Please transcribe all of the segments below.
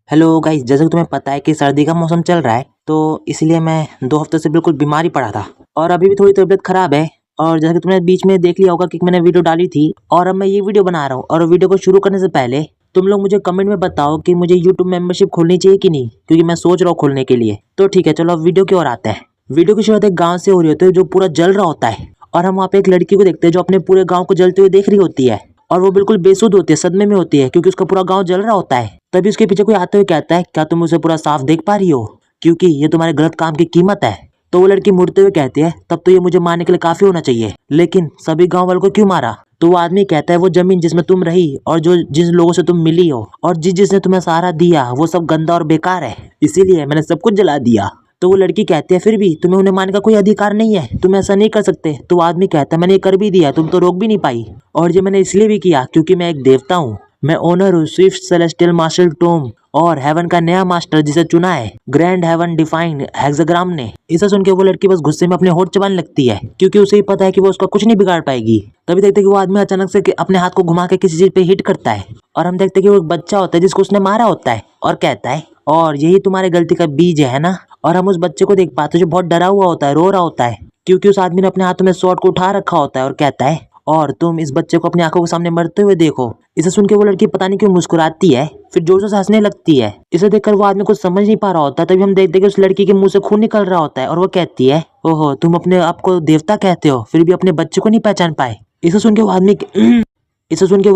Hello guys, जैसे कि तुम्हें पता है कि सर्दी का मौसम चल रहा है, तो इसलिए मैं 2 हफ्ते से बिल्कुल बीमार ही पड़ा था और अभी भी थोड़ी तबीयत खराब है। और जैसे कि तुमने बीच में देख लिया होगा कि मैंने वीडियो डाली थी और अब मैं ये वीडियो बना रहा हूँ। और वीडियो को शुरू करने से पहले तुम लोग मुझे कमेंट में बताओ कि मुझे यूट्यूब मेंबरशिप खोलनी चाहिए कि नहीं, क्योंकि मैं सोच रहा हूँ खोलने के लिए। तो ठीक है, चलो अब वीडियो की ओर आते हैं। वीडियो की शुरुआत एक गाँव से हो रही होती है जो पूरा जल रहा होता है और हम वहाँ पे एक लड़की को देखते हैं जो अपने पूरे गाँव को जलते हुए देख रही होती है और वो बिल्कुल बेसुध होती है, सदमे में होती है क्योंकि उसका पूरा गांव जल रहा होता है। तभी उसके पीछे कोई आते हुए कहता है, क्या तुम उसे पूरा साफ देख पा रही हो, क्योंकि ये तुम्हारे गलत काम की कीमत है। तो वो लड़की मुड़ते हुए कहती है, तब तो ये मुझे मारने के लिए काफी होना चाहिए, लेकिन सभी गांव वालों को क्यों मारा। तो वो आदमी कहता है, वो जमीन जिसमें तुम रही और जो जिन लोगों से तुम मिली हो और जिसने तुम्हें सहारा दिया वो सब गंदा और बेकार है, इसीलिए मैंने सब कुछ जला दिया। तो वो लड़की कहती है, फिर भी तुम्हें उन्हें मारने का कोई अधिकार नहीं है, तुम ऐसा नहीं कर सकते। तो वो आदमी कहता है, मैंने ये कर भी दिया, तुम तो रोक भी नहीं पाई। और ये मैंने इसलिए भी किया क्योंकि मैं एक देवता हूँ, मैं ओनर हूँ स्विफ्ट सेलेस्टियल मार्शल टोम और हेवन का नया मास्टर जिसे चुना है ग्रैंड हेवन डिफाइंड हेक्साग्राम ने। इसे सुन के वो लड़की बस गुस्से में अपने होठ चबाने लगती है क्योंकि उसे ही पता है कि वो उसका कुछ नहीं बिगाड़ पाएगी। तभी देखते कि वो आदमी अचानक से अपने हाथ को घुमा के किसी चीज पे हिट करता है और हम देखते कि वो एक बच्चा होता है जिसको उसने मारा होता है और कहता है, और यही तुम्हारे गलती का बीज है ना। और हम उस बच्चे को देख पाते हैं जो बहुत डरा हुआ होता है, रो रहा होता है क्योंकि उस आदमी ने अपने हाथों में स्वॉर्ड को उठा रखा होता है और कहता है, और तुम इस बच्चे को अपनी आंखों के सामने मरते हुए देखो। इसे सुन के वो लड़की पता नहीं क्यों मुस्कुराती है, फिर जोर से हंसने लगती है। इसे देखकर वो आदमी कुछ समझ नहीं पा रहा होता। तभी हम देखते कि उस लड़की के मुंह से खून निकल रहा होता है और वो कहती है, ओहो, तुम अपने आप को देवता कहते हो फिर भी अपने बच्चे को नहीं पहचान पाए। इसे सुन के वो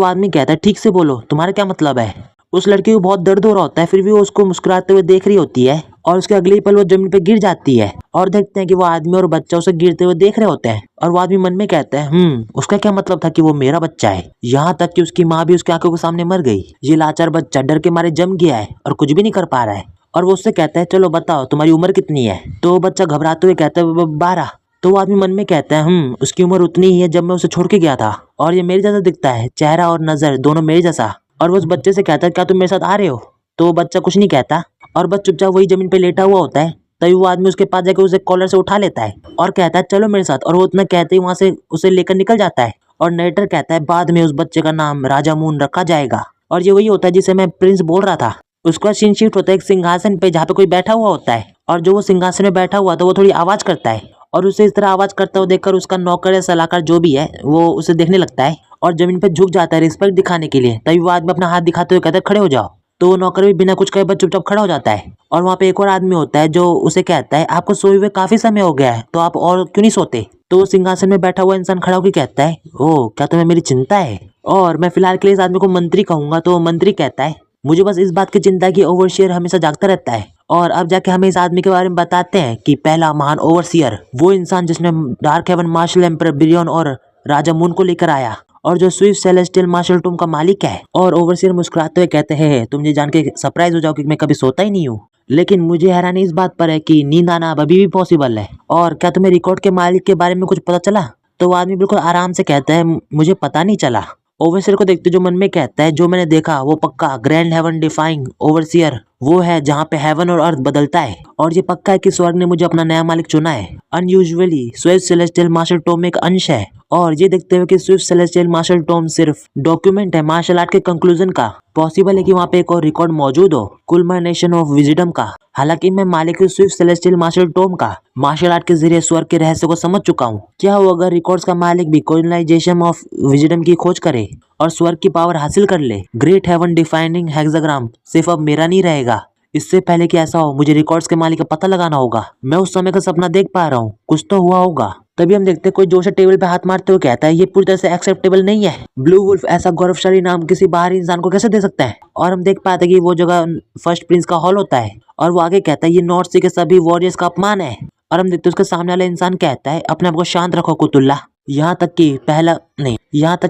आदमी कहता है, ठीक से बोलो, तुम्हारा क्या मतलब है। उस लड़की को बहुत दर्द हो रहा होता है, फिर भी वो उसको मुस्कुराते हुए देख रही होती है और उसके अगले ही पल वो जमीन पे गिर जाती है और देखते हैं कि वो आदमी और बच्चा उसे गिरते हुए देख रहे होते हैं। और वो आदमी मन में कहता है, उसका क्या मतलब था कि वो मेरा बच्चा है। यहाँ तक कि उसकी माँ भी उसकी आंखों के सामने मर गई। ये लाचार बच्चा डर के मारे जम गया है और कुछ भी नहीं कर पा रहा है। और वो उससे कहता है, चलो बताओ तुम्हारी उम्र कितनी है। तो बच्चा घबराते हुए कहता है, 12। तो वो आदमी मन में कहता है, उसकी उम्र उतनी ही है जब मैं उसे छोड़ के गया था और ये मेरे जैसा दिखता है, चेहरा और नजर दोनों मेरे जैसा। और वो उस बच्चे से कहता है, क्या तुम मेरे साथ आ रहे हो। तो वो बच्चा कुछ नहीं कहता और बस चुपचाप वही जमीन पे लेटा हुआ होता है। तभी वो आदमी उसके पास जाकर उसे कॉलर से उठा लेता है और कहता है, चलो मेरे साथ। और वो उतना कहते ही वहां से उसे लेकर निकल जाता है। और नरेटर कहता है, बाद में उस बच्चे का नाम राजा मून रखा जाएगा। और ये वही होता है जिसे मैं प्रिंस बोल रहा था। उसका सीन शिफ्ट होता है एक सिंहासन पे जहाँ पे कोई बैठा हुआ होता है और जो वो सिंहासन में बैठा हुआ था वो थोड़ी आवाज करता है और उसे इस तरह आवाज करता हुआ देखकर उसका नौकर या सलाहकार जो भी है वो उसे देखने लगता है और जमीन पे झुक जाता है रिस्पेक्ट दिखाने के लिए। तभी वो आदमी अपना हाथ दिखाते हुए कहता है, खड़े हो जाओ। तो वो नौकर भी बिना कुछ कहे बस चुपचाप खड़ा हो जाता है। और वहाँ पे एक और आदमी होता है जो उसे कहता है, आपको सोए हुए काफी समय हो गया है, तो आप और क्यों नहीं सोते। तो वो सिंहासन में बैठा हुआ इंसान खड़ा होकर कहता है, ओह, क्या तुम्हें मेरी चिंता है। और मैं फिलहाल के लिए इस आदमी को मंत्री कहूंगा। तो मंत्री कहता है, मुझे बस इस बात की चिंता है कि ओवरशियर हमेशा जागता रहता है। और अब जाके हमें इस आदमी के बारे में बताते हैं कि पहला महान ओवरसियर वो इंसान जिसने डार्क हेवन मार्शल एम्पर बिरियन और राजा मून को लेकर आया और जो स्विफ्ट सेलेस्टियल मार्शल टूम का मालिक है। और ओवरसियर मुस्कुराते हुए कहते हैं, तुम ये जान के सरप्राइज हो जाओ कि मैं कभी सोता ही नहीं हूँ, लेकिन मुझे हैरानी इस बात पर है कि नींद आना अभी भी पॉसिबल है। और क्या तुम्हें रिकॉर्ड के मालिक के बारे में कुछ पता चला। तो वो आदमी बिल्कुल आराम से कहता है, मुझे पता नहीं चला। ओवरसियर को देखते जो मन में कहता है, जो मैंने देखा वो पक्का ग्रैंड हेवन डिफाइंग ओवरसियर वो है जहाँ पे हेवन और अर्थ बदलता है। और ये पक्का है कि स्वर्ग ने मुझे अपना नया मालिक चुना है। Unusually Swift Celestial Martial Tome एक अंश है। और ये देखते हुए कि स्विफ्ट सेलेस्टियल मार्शल टोम सिर्फ डॉक्यूमेंट है मार्शल आर्ट के कंक्लूजन का, पॉसिबल है कि वहाँ पे एक और रिकॉर्ड मौजूद हो कुलमिनेशन ऑफ विजडम का। हालांकि मैं मालिक स्विफ्ट सेलेस्टियल मार्शल टोम का मार्शल आर्ट के जरिए स्वर्ग के रहस्य को समझ चुका हूँ। क्या हो अगर रिकॉर्ड्स का मालिक भी कोलनाइजेशन ऑफ विजडम की खोज करे और स्वर्ग की पावर हासिल कर ले। ग्रेट हेवन डिफाइनिंग हेक्साग्राम सिर्फ अब मेरा नहीं रहेगा। इससे पहले कि ऐसा हो मुझे रिकॉर्ड्स के मालिक का पता लगाना होगा। मैं उस समय का सपना देख पा रहा हूँ, कुछ तो हुआ होगा। तभी हम देखते हैं कोई जोर से टेबल पे हाथ मारते हुए कहता है, ये पूरी तरह से एक्सेप्टेबल नहीं है। ब्लू वुल्फ ऐसा गौरवशाली नाम किसी बाहरी इंसान को कैसे दे सकता है। और हम देख पाते हैं कि वो जगह फर्स्ट प्रिंस का हॉल होता है। और वो आगे कहता है, ये नॉर्थ सी के सभी वॉरियर्स का अपमान है। और हम देखते हैं उसके सामने वाला इंसान कहता है, अपने आप को शांत रखो कुतुल्ला। यहाँ तक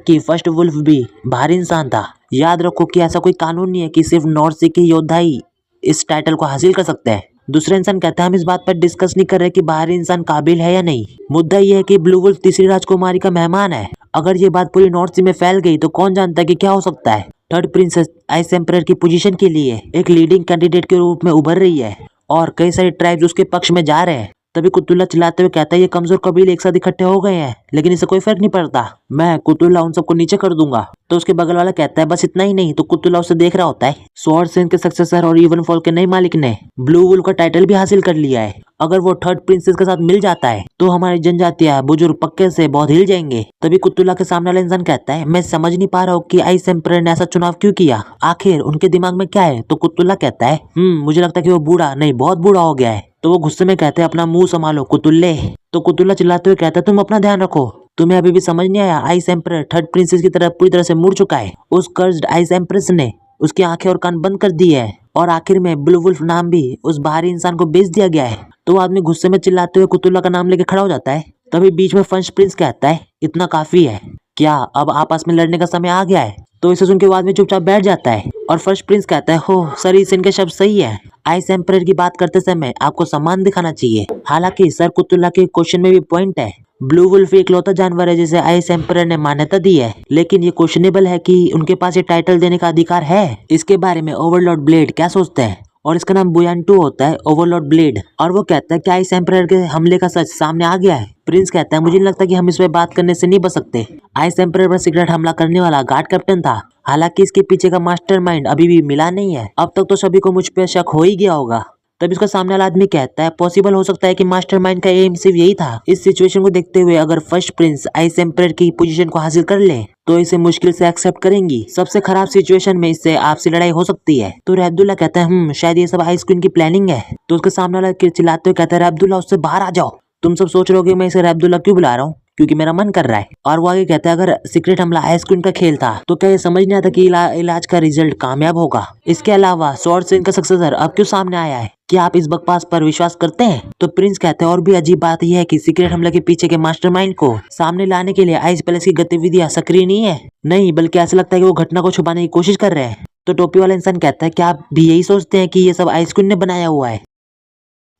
कि फर्स्ट वुल्फ भी बाहरी इंसान था। याद रखो कि ऐसा कोई कानून नहीं है कि सिर्फ नॉर्थ सी के योद्धा ही इस टाइटल को हासिल कर सकते हैं। दूसरा इंसान कहता है, हम इस बात पर डिस्कस नहीं कर रहे कि बाहरी इंसान काबिल है या नहीं। मुद्दा यह है कि ब्लू वुल्फ तीसरी राजकुमारी का मेहमान है। अगर ये बात पूरी नॉर्थ सी में फैल गई तो कौन जानता है कि क्या हो सकता है। थर्ड प्रिंसेस आइस एम्परर की पोजीशन के लिए एक लीडिंग कैंडिडेट के रूप में उभर रही है और कई सारे ट्राइब्स उसके पक्ष में जा रहे हैं। तभी कुतुल्ला चिल्लाते हुए कहता है ये कमजोर कबीले एक साथ इकट्ठे हो गए हैं, लेकिन इससे कोई फर्क नहीं पड़ता, मैं कुतुल्ला उन सबको नीचे कर दूंगा। तो उसके बगल वाला कहता है बस इतना ही नहीं, तो कुतुल्ला उसे देख रहा होता है। स्वॉर्ड सेन के सक्सेसर और इवन फॉल के नए मालिक ने ब्लू वुल्फ का टाइटल भी हासिल कर लिया है। अगर वो थर्ड प्रिंसेस के साथ मिल जाता है तो हमारी जनजातियां बुजुर्ग पक्के से बहुत हिल जाएंगे। तभी कुतुल्ला के सामने वाला इंसान कहता है मैं समझ नहीं पा रहा हूँ कि आइस एम्परर ने ऐसा चुनाव क्यों किया, आखिर उनके दिमाग में क्या है। तो कुतुल्ला कहता है मुझे लगता है कि वो बूढ़ा नहीं बहुत बूढ़ा हो गया है। तो वो गुस्से में कहते हैं अपना मुंह संभालो कुतुल्ले। तो कुतुल्ला चिल्लाते हुए कहता है तुम अपना ध्यान रखो, तुम्हें अभी भी समझ नहीं आया आइस एम्परर थर्ड प्रिंसेस की तरफ पूरी तरह से मुड़ चुका है। उस कर्स्ड आइस एम्प्रेस ने उसकी आंखें और कान बंद कर दिए है और आखिर में ब्लू वुल्फ नाम भी उस बाहरी इंसान को बेच दिया गया है। तो वो आदमी गुस्से में चिल्लाते हुए कुतुल्ला का नाम लेके खड़ा हो जाता है। तभी बीच में फंच प्रिंस कहता है इतना काफी है, क्या अब आपस में लड़ने का समय आ गया है। तो इसे सुन के वो आदमी चुपचाप बैठ जाता है और फर्स्ट प्रिंस कहता है हो सर इस इनके शब्द सही है, आइस एम्परर की बात करते समय आपको सम्मान दिखाना चाहिए। हालांकि सर कुतुल्ला के क्वेश्चन में भी पॉइंट है, ब्लू वुल्फ इकलौता जानवर है जिसे आइस एम्परर ने मान्यता दी है, लेकिन ये क्वेश्चनेबल है कि उनके पास ये टाइटल देने का अधिकार है। इसके बारे में ओवरलॉर्ड ब्लेड क्या सोचते हैं, और इसका नाम बुयानटू होता है, ओवरलॉर्ड ब्लेड। और वो कहता है कि आइस एम्परर के हमले का सच सामने आ गया है। प्रिंस कहता है मुझे नहीं लगता कि हम इस पे बात करने से नहीं बच सकते। आइस एम्परर पर सीक्रेट हमला करने वाला गार्ड कैप्टन था, हालांकि इसके पीछे का मास्टरमाइंड अभी भी मिला नहीं है। अब तक तो सभी को मुझ पे शक हो ही गया होगा। तब इसका सामने वाला आदमी कहता है पॉसिबल हो सकता है कि मास्टरमाइंड का एम सिर्फ यही था। इस सिचुएशन को देखते हुए अगर फर्स्ट प्रिंस आइस एम्परर की पोजीशन को हासिल कर ले तो इसे मुश्किल से एक्सेप्ट करेंगी। सबसे खराब सिचुएशन में इससे आपसी लड़ाई हो सकती है। तो रैब्दुल्ला कहता है शायद ये सब आइस क्वीन की प्लानिंग है। तो उसके सामने वाला चिल्लाते हुए कहता है रैब्दुल्ला उससे बाहर आ जाओ। तुम सब सोच रहे हो कि मैं इसे रैब्दुल्ला क्यों बुला रहा हूँ, क्योंकि मेरा मन कर रहा है। और वो आगे कहता है अगर सीक्रेट हमला आइस क्वीन का खेल था तो क्या ये समझ नहीं आता कि इलाज का रिजल्ट कामयाब होगा। इसके अलावा स्वॉर्ड सेन का सक्सेसर अब क्यों सामने आया है, क्या आप इस बकवास पर विश्वास करते हैं। तो प्रिंस कहते हैं और भी अजीब बात यह है कि सीक्रेट हमले के पीछे के मास्टरमाइंड को सामने लाने के लिए आइस पैलेस की गतिविधियां सक्रिय नहीं है, नहीं बल्कि ऐसा लगता है कि वो घटना को छुपाने की कोशिश कर रहे हैं। तो टोपी वाला इंसान कहता है क्या आप भी यही सोचते हैं कि ये सब आइस क्वीन ने बनाया हुआ है।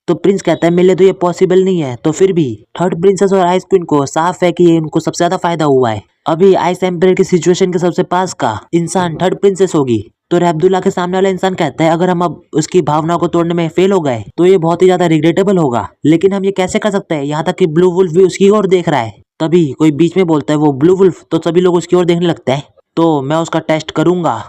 तो प्रिंस कहता है मेरे लिए तो ये पॉसिबल नहीं है। तो फिर भी थर्ड प्रिंसेस और आइस क्वीन को साफ है कि ये उनको सबसे ज्यादा फायदा हुआ है। अभी आइस एम्परर की सिचुएशन के सबसे पास का इंसान थर्ड प्रिंसेस होगी। तो रैब्दुल्ला के सामने वाला इंसान कहता है अगर हम अब उसकी भावनाओं को तोड़ने में फेल हो गए तो ये बहुत ही ज्यादा रिग्रेटेबल होगा, लेकिन हम ये कैसे कर सकते हैं, यहाँ तक कि ब्लू वुल्फ भी उसकी ओर देख रहा है। तभी कोई बीच में बोलता है वो ब्लू वुल्फ, तो सभी लोग उसकी ओर देखने लगते हैं। तो मैं उसका टेस्ट करूंगा।